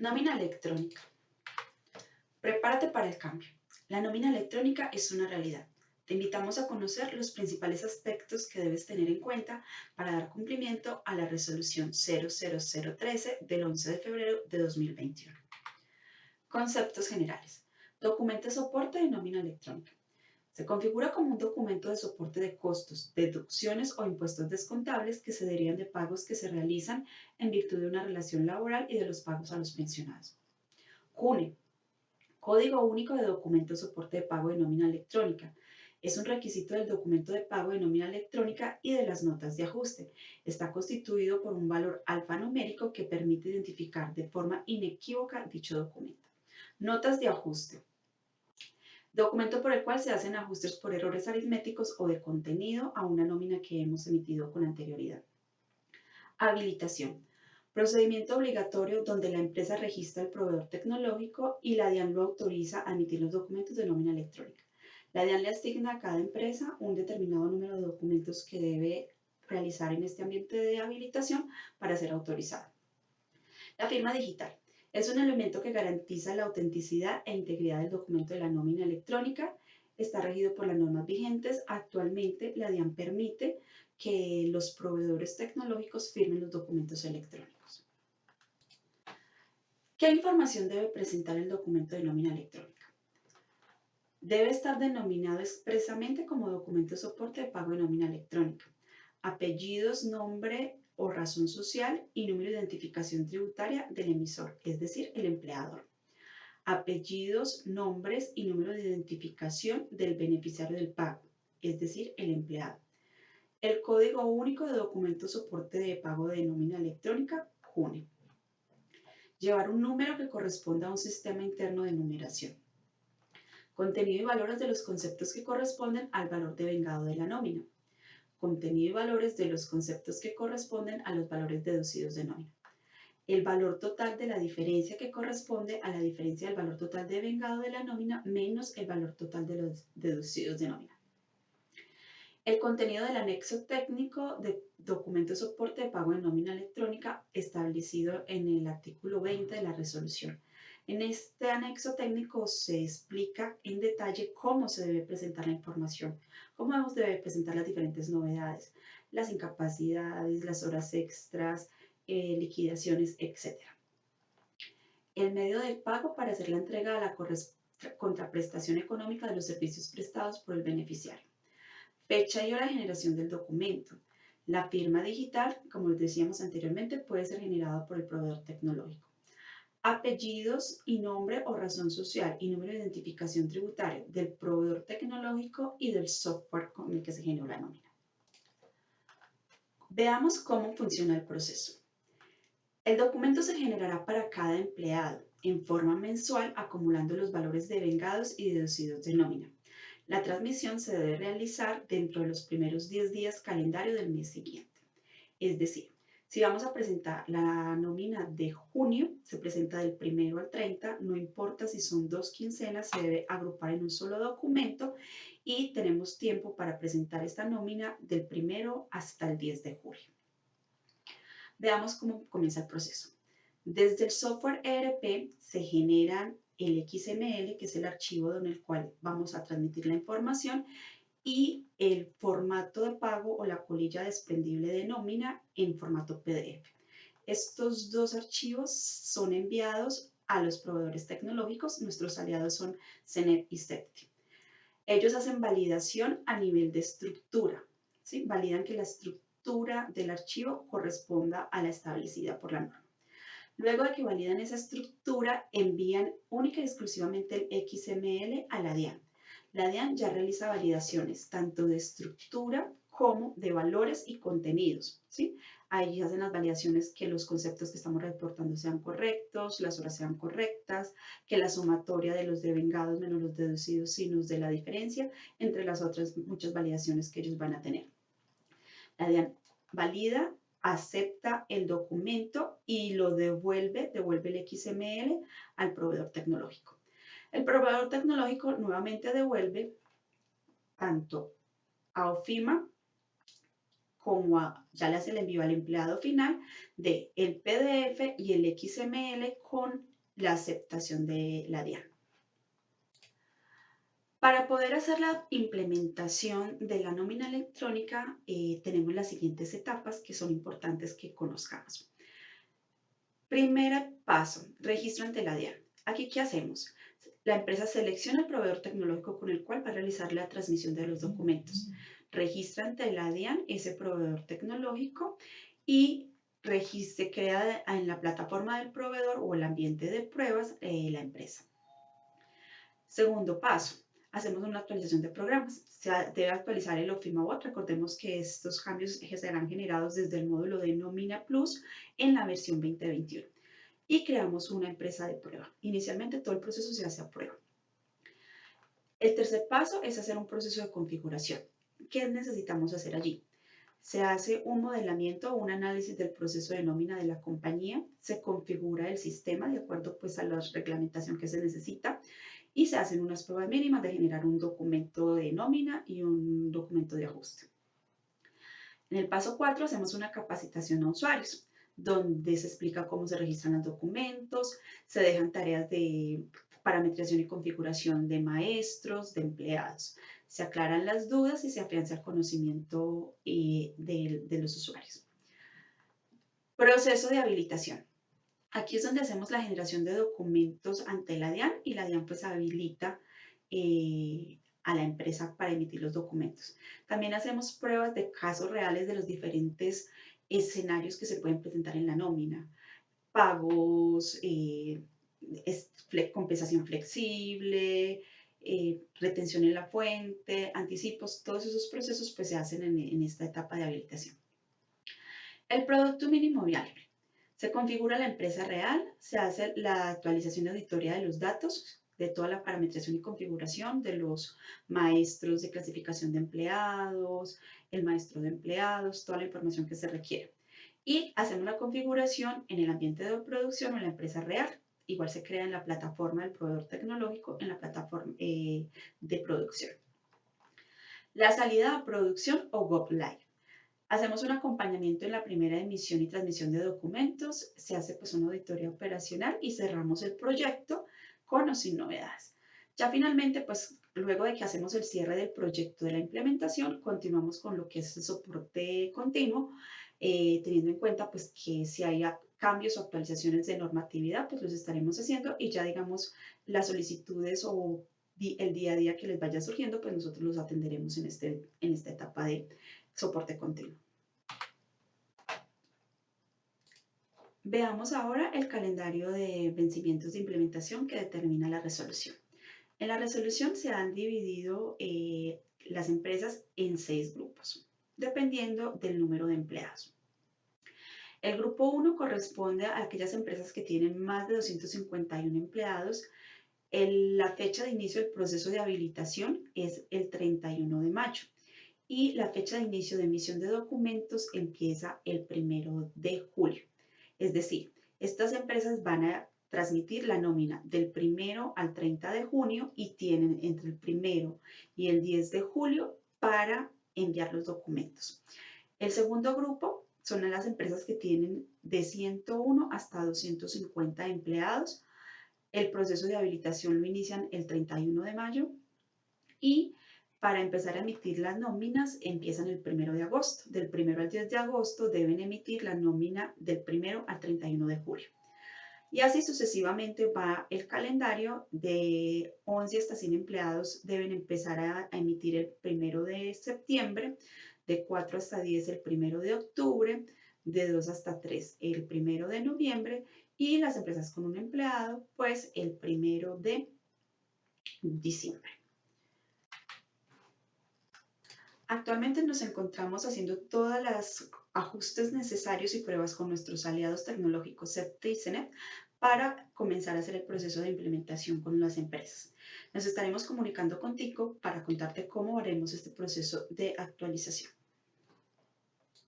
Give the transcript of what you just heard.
Nómina electrónica. Prepárate para el cambio. La nómina electrónica es una realidad. Te invitamos a conocer los principales aspectos que debes tener en cuenta para dar cumplimiento a la resolución 00013 del 11 de febrero de 2021. Conceptos generales. Documento de soporte de nómina electrónica. Se configura como un documento de soporte de costos, deducciones o impuestos descontables que se derivan de pagos que se realizan en virtud de una relación laboral y de los pagos a los pensionados. CUNE, Código Único de Documento de Soporte de Pago de Nómina Electrónica. Es un requisito del documento de pago de nómina electrónica y de las notas de ajuste. Está constituido por un valor alfanumérico que permite identificar de forma inequívoca dicho documento. Notas de ajuste. Documento por el cual se hacen ajustes por errores aritméticos o de contenido a una nómina que hemos emitido con anterioridad. Habilitación. Procedimiento obligatorio donde la empresa registra el proveedor tecnológico y la DIAN lo autoriza a emitir los documentos de nómina electrónica. La DIAN le asigna a cada empresa un determinado número de documentos que debe realizar en este ambiente de habilitación para ser autorizada. La firma digital. Es un elemento que garantiza la autenticidad e integridad del documento de la nómina electrónica. Está regido por las normas vigentes. Actualmente, la DIAN permite que los proveedores tecnológicos firmen los documentos electrónicos. ¿Qué información debe presentar el documento de nómina electrónica? Debe estar denominado expresamente como documento de soporte de pago de nómina electrónica. Apellidos, nombre o razón social y número de identificación tributaria del emisor, es decir, el empleador. Apellidos, nombres y número de identificación del beneficiario del pago, es decir, el empleado. El Código Único de Documento de Soporte de Pago de Nómina Electrónica, CUNE. Llevar un número que corresponda a un sistema interno de numeración. Contenido y valores de los conceptos que corresponden al valor devengado de la nómina. Contenido y valores de los conceptos que corresponden a los valores deducidos de nómina. El valor total de la diferencia que corresponde a la diferencia del valor total devengado de la nómina menos el valor total de los deducidos de nómina. El contenido del anexo técnico de documento de soporte de pago de nómina electrónica establecido en el artículo 20 de la resolución. En este anexo técnico se explica en detalle cómo se debe presentar la información, cómo se debe presentar las diferentes novedades, las incapacidades, las horas extras, liquidaciones, etc. El medio de pago para hacer la entrega a la contraprestación económica de los servicios prestados por el beneficiario. Fecha y hora de generación del documento. La firma digital, como les decíamos anteriormente, puede ser generada por el proveedor tecnológico. Apellidos y nombre o razón social y número de identificación tributaria del proveedor tecnológico y del software con el que se generó la nómina. Veamos cómo funciona el proceso. El documento se generará para cada empleado en forma mensual acumulando los valores devengados y deducidos de nómina. La transmisión se debe realizar dentro de los primeros 10 días calendario del mes siguiente. Es decir, si vamos a presentar la nómina de junio, se presenta del 1 al 30, no importa si son 2 quincenas, se debe agrupar en un solo documento y tenemos tiempo para presentar esta nómina del 1 hasta el 10 de julio. Veamos cómo comienza el proceso. Desde el software ERP se generan el XML, que es el archivo en el cual vamos a transmitir la información, y el formato de pago o la colilla desprendible de nómina en formato PDF. Estos dos archivos son enviados a los proveedores tecnológicos. Nuestros aliados son CENET y CEPTI. Ellos hacen validación a nivel de estructura, ¿sí? Validan que la estructura del archivo corresponda a la establecida por la norma. Luego de que validan esa estructura, envían única y exclusivamente el XML a la DIAN. La DIAN ya realiza validaciones tanto de estructura como de valores y contenidos, ¿sí? Ahí hacen las validaciones que los conceptos que estamos reportando sean correctos, las horas sean correctas, que la sumatoria de los devengados menos los deducidos sí nos dé la diferencia, entre las otras muchas validaciones que ellos van a tener. La DIAN valida, acepta el documento y lo devuelve el XML al proveedor tecnológico. El proveedor tecnológico nuevamente devuelve tanto a OFIMA ya le hace el envío al empleado final de el PDF y el XML con la aceptación de la DIAN. Para poder hacer la implementación de la nómina electrónica, tenemos las siguientes etapas que son importantes que conozcamos. Primer paso, registro ante la DIAN. Aquí, ¿qué hacemos? La empresa selecciona el proveedor tecnológico con el cual va a realizar la transmisión de los documentos. Registra ante la DIAN ese proveedor tecnológico y se crea en la plataforma del proveedor o el ambiente de pruebas la empresa. Segundo paso, hacemos una actualización de programas. Se debe actualizar el OFIMABOT. Recordemos que estos cambios serán generados desde el módulo de Nómina Plus en la versión 2021. Y creamos una empresa de prueba. Inicialmente todo el proceso se hace a prueba. El tercer paso es hacer un proceso de configuración. ¿Qué necesitamos hacer allí? Se hace un modelamiento o un análisis del proceso de nómina de la compañía, se configura el sistema de acuerdo pues a la reglamentación que se necesita y se hacen unas pruebas mínimas de generar un documento de nómina y un documento de ajuste. En el paso 4 hacemos una capacitación a usuarios, donde se explica cómo se registran los documentos, se dejan tareas de parametrización y configuración de maestros, de empleados. Se aclaran las dudas y se afianza el conocimiento de los usuarios. Proceso de habilitación. Aquí es donde hacemos la generación de documentos ante la DIAN y la DIAN pues habilita a la empresa para emitir los documentos. También hacemos pruebas de casos reales de los diferentes escenarios que se pueden presentar en la nómina. Pagos, compensación flexible, retención en la fuente, anticipos, todos esos procesos pues se hacen en esta etapa de habilitación. El producto mínimo viable. Se configura la empresa real, se hace la actualización de auditoría de los datos, de toda la parametrización y configuración de los maestros de clasificación de empleados, el maestro de empleados, toda la información que se requiere. Y hacemos la configuración en el ambiente de producción o en la empresa real. Igual se crea en la plataforma del proveedor tecnológico, en la plataforma de producción. La salida a producción o Go Live. Hacemos un acompañamiento en la primera emisión y transmisión de documentos, se hace pues una auditoría operacional y cerramos el proyecto con o sin novedades. Ya finalmente, pues luego de que hacemos el cierre del proyecto de la implementación, continuamos con lo que es el soporte continuo, teniendo en cuenta pues que si hay cambios o actualizaciones de normatividad, pues los estaremos haciendo y ya digamos las solicitudes o el día a día que les vaya surgiendo, pues nosotros los atenderemos en esta etapa de soporte continuo. Veamos ahora el calendario de vencimientos de implementación que determina la resolución. En la resolución se han dividido las empresas en 6 grupos, dependiendo del número de empleados. El grupo 1 corresponde a aquellas empresas que tienen más de 251 empleados. La fecha de inicio del proceso de habilitación es el 31 de mayo. Y la fecha de inicio de emisión de documentos empieza el 1 de julio. Es decir, estas empresas van a transmitir la nómina del 1 al 30 de junio y tienen entre el 1 y el 10 de julio para enviar los documentos. El segundo grupo son las empresas que tienen de 101 hasta 250 empleados. El proceso de habilitación lo inician el 31 de mayo y para empezar a emitir las nóminas empiezan el 1 de agosto. Del 1 al 10 de agosto deben emitir la nómina del 1 al 31 de julio. Y así sucesivamente va el calendario. De 11 hasta 100 empleados deben empezar a emitir el 1 de septiembre, de 4 hasta 10 el 1 de octubre, de 2 hasta 3 el 1 de noviembre y las empresas con un empleado pues el 1 de diciembre. Actualmente nos encontramos haciendo todos los ajustes necesarios y pruebas con nuestros aliados tecnológicos CEPTE y CENEP para comenzar a hacer el proceso de implementación con las empresas. Nos estaremos comunicando contigo para contarte cómo haremos este proceso de actualización.